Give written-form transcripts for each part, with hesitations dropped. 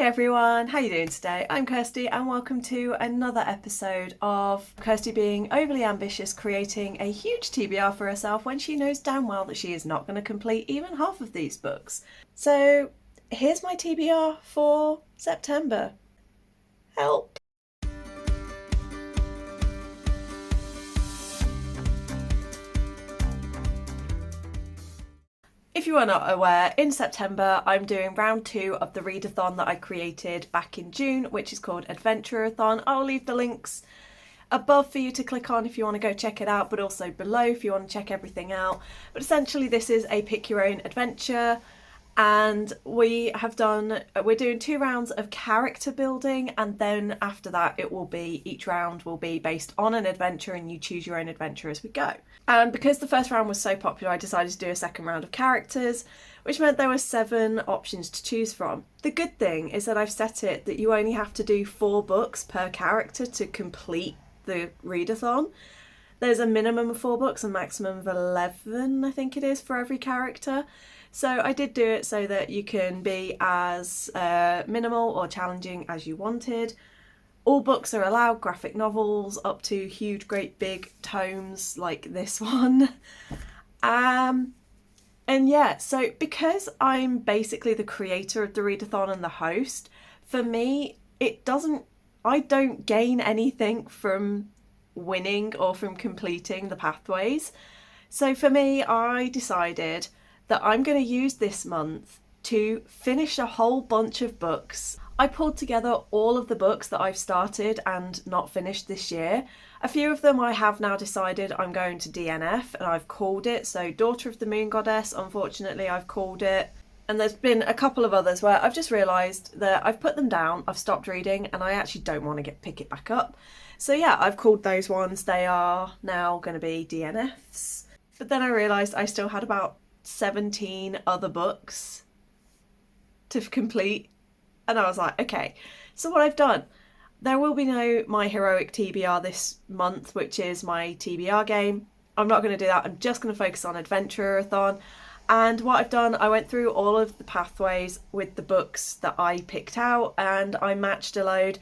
everyone, how you doing today? I'm Kirsty and welcome to another episode of Kirsty being overly ambitious, creating a huge TBR for herself when she knows damn well that she is not going to complete even half of these books. So here's my TBR for September. Help! If you are not aware, in September I'm doing round 2 of the readathon that I created back in June, which is called Adventurerathon. I'll leave the links above for you to click on if you want to go check it out, but also below if you want to check everything out. But essentially this is a pick your own adventure, and we're doing 2 rounds of character building, and then after that each round will be based on an adventure and you choose your own adventure as we go. And because the first round was so popular, I decided to do a second round of characters, which meant there were 7 options to choose from. The good thing is that I've set it that you only have to do 4 books per character to complete the readathon. There's a minimum of 4 books, a maximum of 11, I think it is, for every character. So I did do it so that you can be as minimal or challenging as you wanted. All books are allowed, graphic novels up to huge, great big tomes like this one. And yeah, so because I'm basically the creator of the readathon and the host, for me, I don't gain anything from winning or from completing the pathways. So for me, I decided that I'm going to use this month to finish a whole bunch of books. I pulled together all of the books that I've started and not finished this year. A few of them I have now decided I'm going to DNF, and I've called it. So Daughter of the Moon Goddess, unfortunately, I've called it. And there's been a couple of others where I've just realised that I've put them down, I've stopped reading, and I actually don't want to pick it back up. So yeah, I've called those ones. They are now going to be DNFs. But then I realised I still had about 17 other books to complete, and I was like, okay, so what I've done, there will be no My Heroic TBR this month, which is my TBR game. I'm not going to do that. I'm just going to focus on Adventurerathon. And what I've done, I went through all of the pathways with the books that I picked out, and I matched a load,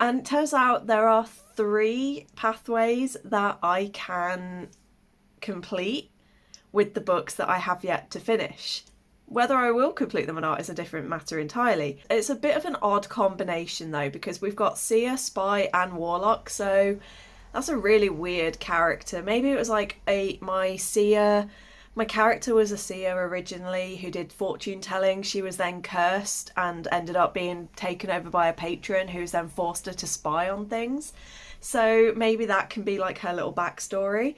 and it turns out there are 3 pathways that I can complete with the books that I have yet to finish. Whether I will complete them or not is a different matter entirely. It's a bit of an odd combination though, because we've got Seer, Spy and Warlock, so that's a really weird character. Maybe it was like my character was a seer originally who did fortune telling. She was then cursed and ended up being taken over by a patron who's then forced her to spy on things. So maybe that can be like her little backstory.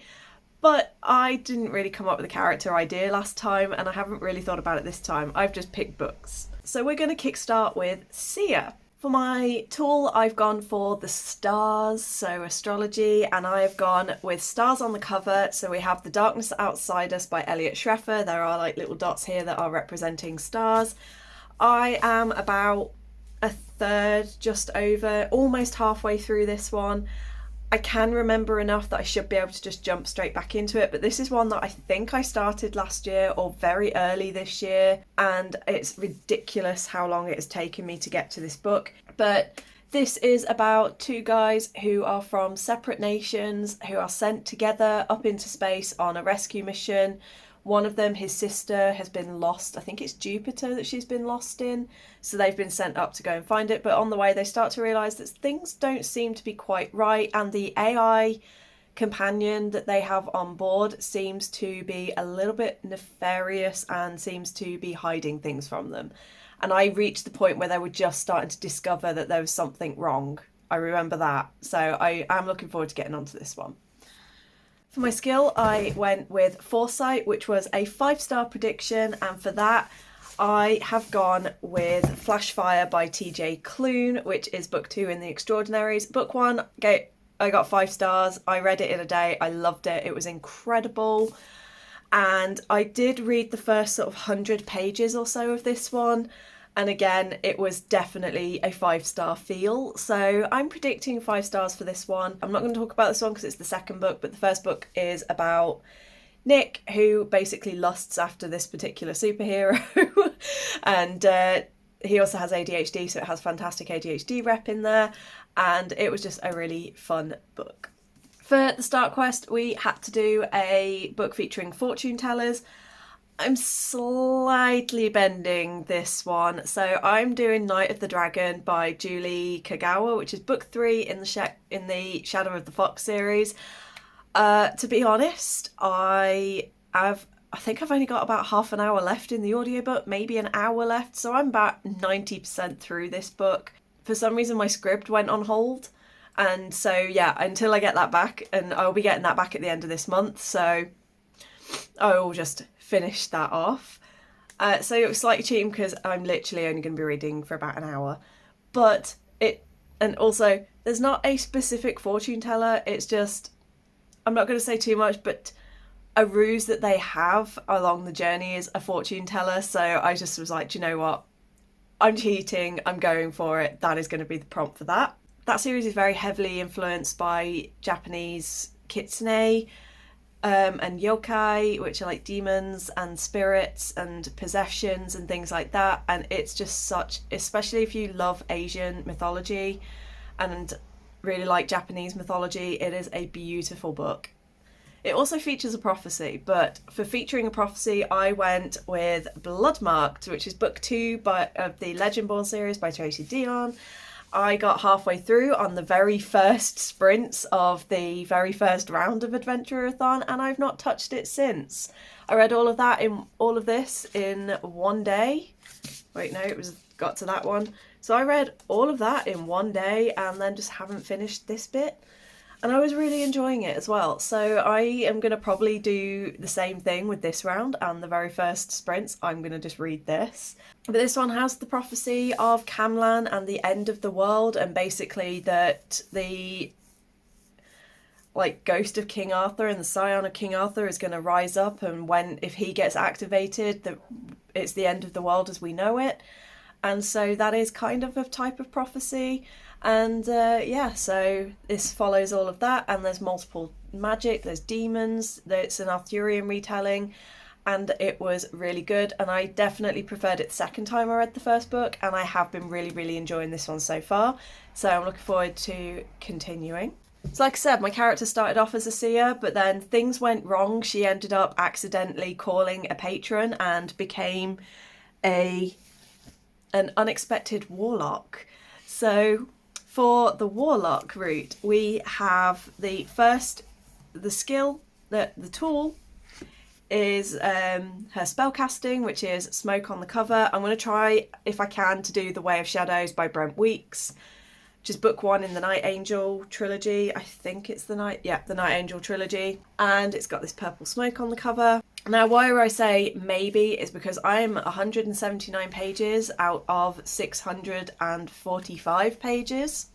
But I didn't really come up with a character idea last time, and I haven't really thought about it this time. I've just picked books. So we're going to kickstart with Seer. For my tool, I've gone for the stars, so astrology, and I have gone with stars on the cover. So we have The Darkness Outside Us by Elliot Schreffer. There are like little dots here that are representing stars. I am about a third, just over, almost halfway through this one. I can remember enough that I should be able to just jump straight back into it, but this is one that I think I started last year or very early this year, and it's ridiculous how long it has taken me to get to this book. But this is about 2 guys who are from separate nations who are sent together up into space on a rescue mission. One of them, his sister, has been lost. I think it's Jupiter that she's been lost in. So they've been sent up to go and find it. But on the way, they start to realise that things don't seem to be quite right. And the AI companion that they have on board seems to be a little bit nefarious and seems to be hiding things from them. And I reached the point where they were just starting to discover that there was something wrong. I remember that. So I am looking forward to getting onto this one. For my skill, I went with Foresight, which was a 5-star prediction, and for that I have gone with Flashfire by TJ Klune, which is book 2 in the Extraordinaries. Book 1, I got 5 stars. I read it in a day. I loved it. It was incredible. And I did read the first sort of 100 pages or so of this one. And again, it was definitely a 5-star feel. So I'm predicting 5 stars for this one. I'm not going to talk about this one because it's the second book, but the first book is about Nick, who basically lusts after this particular superhero. And he also has ADHD, so it has fantastic ADHD rep in there, and it was just a really fun book. For the start quest, we had to do a book featuring fortune tellers. I'm slightly bending this one, so I'm doing Night of the Dragon by Julie Kagawa, which is book 3 in the Shadow of the Fox series. To be honest, I think I've only got about half an hour left in the audiobook, maybe an hour left, so I'm about 90% through this book. For some reason my script went on hold, and so yeah, until I get that back, and I'll be getting that back at the end of this month, so I will just finish that off. So it was slightly cheating because I'm literally only going to be reading for about an hour, and also there's not a specific fortune teller, it's just, I'm not going to say too much, but a ruse that they have along the journey is a fortune teller. So I just was like, do you know what? I'm cheating. I'm going for it. That is going to be the prompt for that. That series is very heavily influenced by Japanese kitsune and yokai, which are like demons and spirits and possessions and things like that. And it's just such, especially if you love Asian mythology and really like Japanese mythology, it is a beautiful book. It also features a prophecy, but for featuring a prophecy, I went with Bloodmarked, which is book 2 of the Legendborn series by Tracy Deonn. I got halfway through on the very first sprints of the very first round of Adventurerathon, and I've not touched it since. I read all of this in one day. Wait, no, got to that one. So I read all of that in one day and then just haven't finished this bit. And I was really enjoying it as well. So I am going to probably do the same thing with this round and the very first sprints. I'm going to just read this. But this one has the prophecy of Camlan and the end of the world, and basically that the ghost of King Arthur and the scion of King Arthur is going to rise up, and if he gets activated, it's the end of the world as we know it. And so that is kind of a type of prophecy. And so this follows all of that, and there's multiple magic, there's demons, it's an Arthurian retelling, and it was really good, and I definitely preferred it the second time I read the first book, and I have been really, really enjoying this one so far, so I'm looking forward to continuing. So like I said, my character started off as a seer, but then things went wrong. She ended up accidentally calling a patron and became an unexpected warlock. So for the Warlock route, we have the tool is her spellcasting, which is Smoke on the Cover. I'm going to try, if I can, to do The Way of Shadows by Brent Weeks, which is book 1 in the Night Angel trilogy. I think it's the Night Angel trilogy. And it's got this purple smoke on the cover. Now, why I say maybe is because I'm 179 pages out of 645 pages.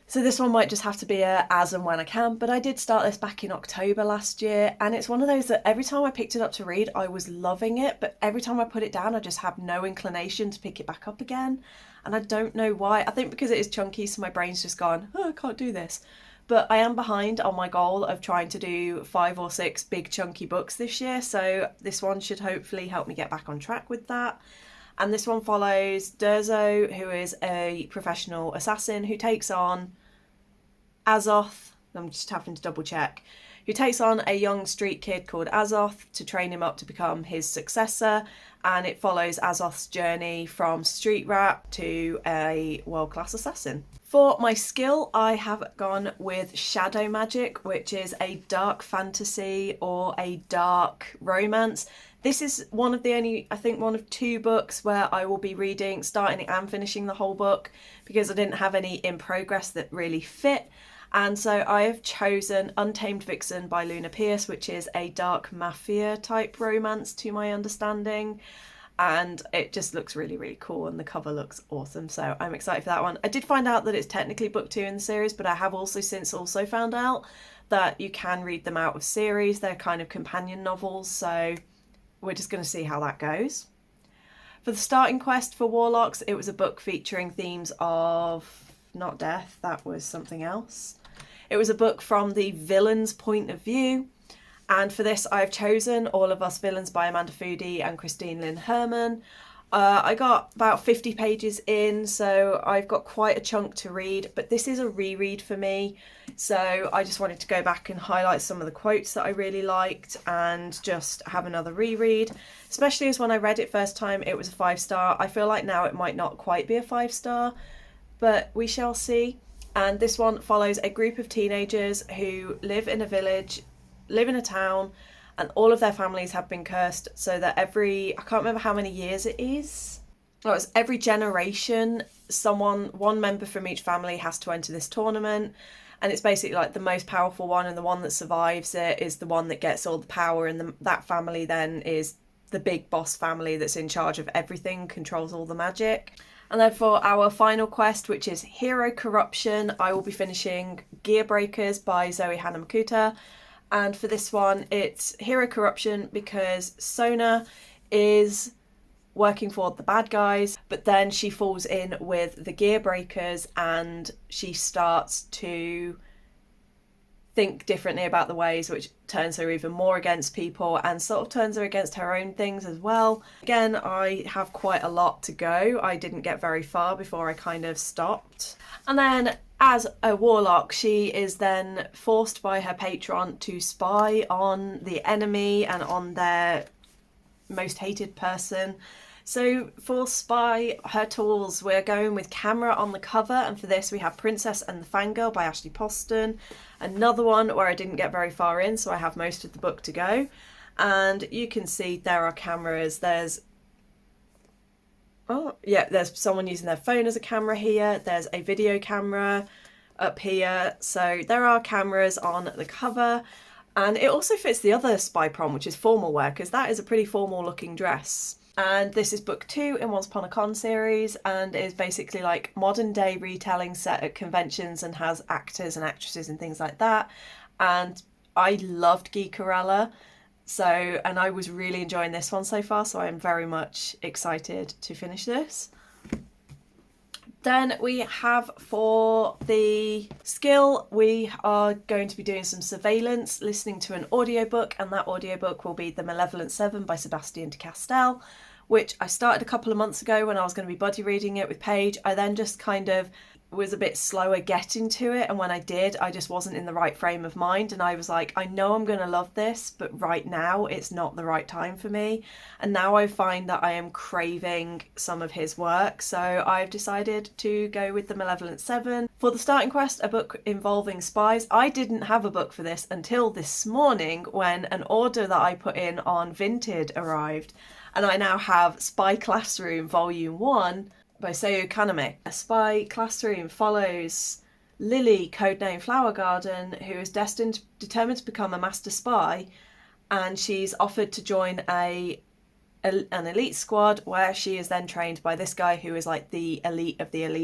So this one might just have to be a as and when I can, but I did start this back in October last year, and it's one of those that every time I picked it up to read, I was loving it, but every time I put it down, I just have no inclination to pick it back up again, and I don't know why. I think because it is chunky, so my brain's just gone, oh, I can't do this. But I am behind on my goal of trying to do 5 or 6 big chunky books this year, so this one should hopefully help me get back on track with that. And this one follows Durzo, who is a professional assassin who takes on Azoth, I'm just having to double check, who takes on a young street kid called Azoth to train him up to become his successor, and it follows Azoth's journey from street rat to a world-class assassin. For my skill, I have gone with Shadow Magic, which is a dark fantasy or a dark romance. This is one of 2 books where I will be reading, starting and finishing the whole book, because I didn't have any in progress that really fit. And so I have chosen Untamed Vixen by Luna Pierce, which is a dark mafia type romance to my understanding. And it just looks really, really cool, and the cover looks awesome, so I'm excited for that one. I did find out that it's technically book 2 in the series, but I have since found out that you can read them out of series. They're kind of companion novels, so we're just going to see how that goes. For the starting quest for Warlocks, it was a book featuring themes of not death, that was something else. It was a book from the villain's point of view. And for this, I've chosen All of Us Villains by Amanda Foody and Christine Lynn Herman. I got about 50 pages in, so I've got quite a chunk to read, but this is a reread for me. So I just wanted to go back and highlight some of the quotes that I really liked and just have another reread, especially as when I read it first time, it was a 5-star. I feel like now it might not quite be a 5-star, but we shall see. And this one follows a group of teenagers who live in a village, live in a town, and all of their families have been cursed, so that I can't remember how many years it is. Oh, it's every generation, one member from each family has to enter this tournament, and it's basically like the most powerful one, and the one that survives it is the one that gets all the power, and that family then is the big boss family that's in charge of everything, controls all the magic. And then for our final quest, which is Hero Corruption, I will be finishing Gear Breakers by Zoe Hanamakuta. And for this one, it's Hero Corruption because Sona is working for the bad guys, but then she falls in with the Gear Breakers and she starts to think differently about the ways, which turns her even more against people and sort of turns her against her own things as well. Again, I have quite a lot to go. I didn't get very far before I kind of stopped. And then as a warlock, she is then forced by her patron to spy on the enemy and on their most hated person. So for spy, her tools, we're going with camera on the cover, and for this we have Princess and the Fangirl by Ashley Poston. Another one where I didn't get very far in, so I have most of the book to go. And you can see there are cameras. There's someone using their phone as a camera here. There's a video camera up here. So there are cameras on the cover. And it also fits the other spy prom, which is formal wear, because that is a pretty formal looking dress. And this is book 2 in Once Upon a Con series, and is basically like modern day retelling set at conventions and has actors and actresses and things like that. And I loved Geekerella, and I was really enjoying this one so far, so I'm very much excited to finish this. Then we have for the skill, we are going to be doing some surveillance, listening to an audiobook, and that audiobook will be The Malevolent Seven by Sebastian de Castell, which I started a couple of months ago when I was going to be buddy reading it with Paige. I then just kind of was a bit slower getting to it, and when I did, I just wasn't in the right frame of mind, and I was like, I know I'm going to love this, but right now it's not the right time for me. And now I find that I am craving some of his work, so I've decided to go with The Malevolent Seven. For the starting quest, a book involving spies, I didn't have a book for this until this morning when an order that I put in on Vinted arrived, and I now have Spy Classroom Volume 1 by Seiyuu Kaname. A Spy Classroom follows Lily, codename Flower Garden, who is determined to become a master spy, and she's offered to join an elite squad where she is then trained by this guy who is like the elite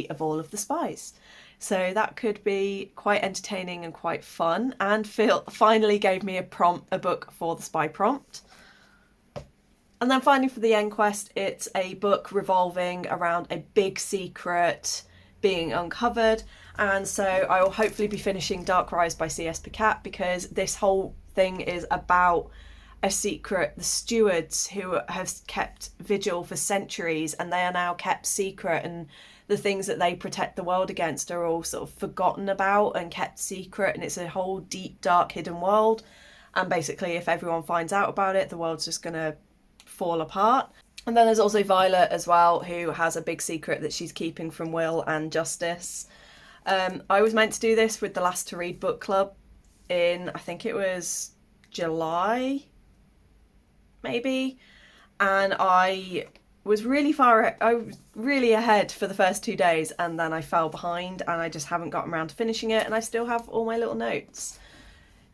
of all of the spies. So that could be quite entertaining and quite fun, and Phil finally gave me a book for the spy prompt. And then finally for the end quest, it's a book revolving around a big secret being uncovered. And so I will hopefully be finishing Dark Rise by C.S. Pacat, because this whole thing is about a secret, the stewards who have kept vigil for centuries, and they are now kept secret, and the things that they protect the world against are all sort of forgotten about and kept secret, and it's a whole deep, dark, hidden world. And basically if everyone finds out about it, the world's just going to fall apart. And then there's also Violet as well, who has a big secret that she's keeping from Will and Justice. I was meant to do this with the Last to Read book club in, I think it was July, maybe, and I was really ahead for the first 2 days, and then I fell behind and I just haven't gotten around to finishing it, and I still have all my little notes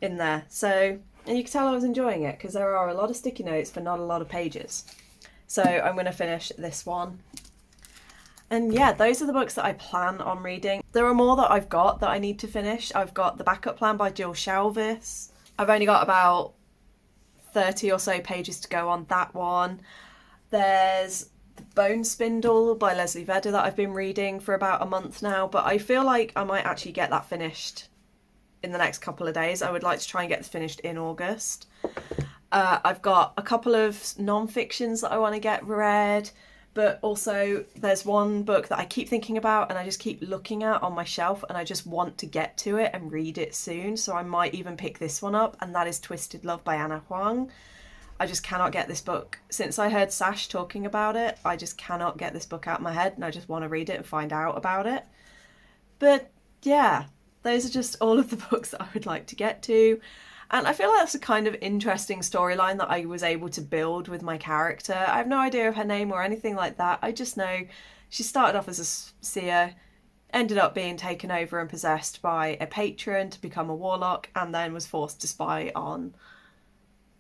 in there. So, and you can tell I was enjoying it because there are a lot of sticky notes for not a lot of pages. So I'm going to finish this one. And yeah, those are the books that I plan on reading. There are more that I've got that I need to finish. I've got The Backup Plan by Jill Shalvis. I've only got about 30 or so pages to go on that one. There's The Bone Spindle by Leslie Vedder that I've been reading for about a month now, but I feel like I might actually get that finished in the next couple of days. I would like to try and get this finished in August. I've got a couple of non-fictions that I want to get read, but also there's one book that I keep thinking about and I just keep looking at on my shelf, and I just want to get to it and read it soon, so I might even pick this one up, and that is Twisted Love by Anna Huang. I just cannot get this book. Since I heard Sash talking about it, I just cannot get this book out of my head, and I just want to read it and find out about it. But yeah, those are just all of the books that I would like to get to. And I feel like that's a kind of interesting storyline that I was able to build with my character. I have no idea of her name or anything like that. I just know she started off as a seer, ended up being taken over and possessed by a patron to become a warlock, and then was forced to spy on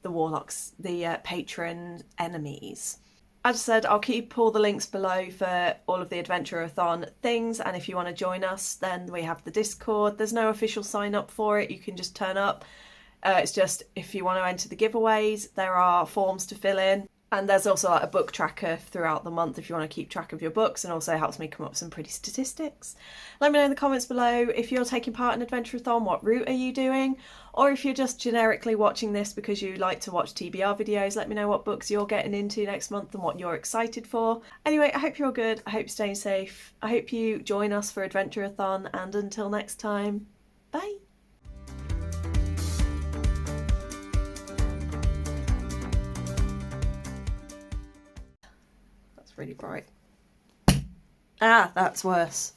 the warlocks, the patron enemies. As I said, I'll keep all the links below for all of the Adventurerathon things, and if you want to join us, then we have the Discord. There's no official sign up for it, you can just turn up. It's just if you want to enter the giveaways, there are forms to fill in. And there's also like a book tracker throughout the month if you want to keep track of your books, and also helps me come up with some pretty statistics. Let me know in the comments below if you're taking part in Adventurerathon, what route are you doing? Or if you're just generically watching this because you like to watch TBR videos, let me know what books you're getting into next month and what you're excited for. Anyway, I hope you're all good. I hope you're staying safe. I hope you join us for Adventurerathon, and until next time, bye. Really bright. Ah, that's worse.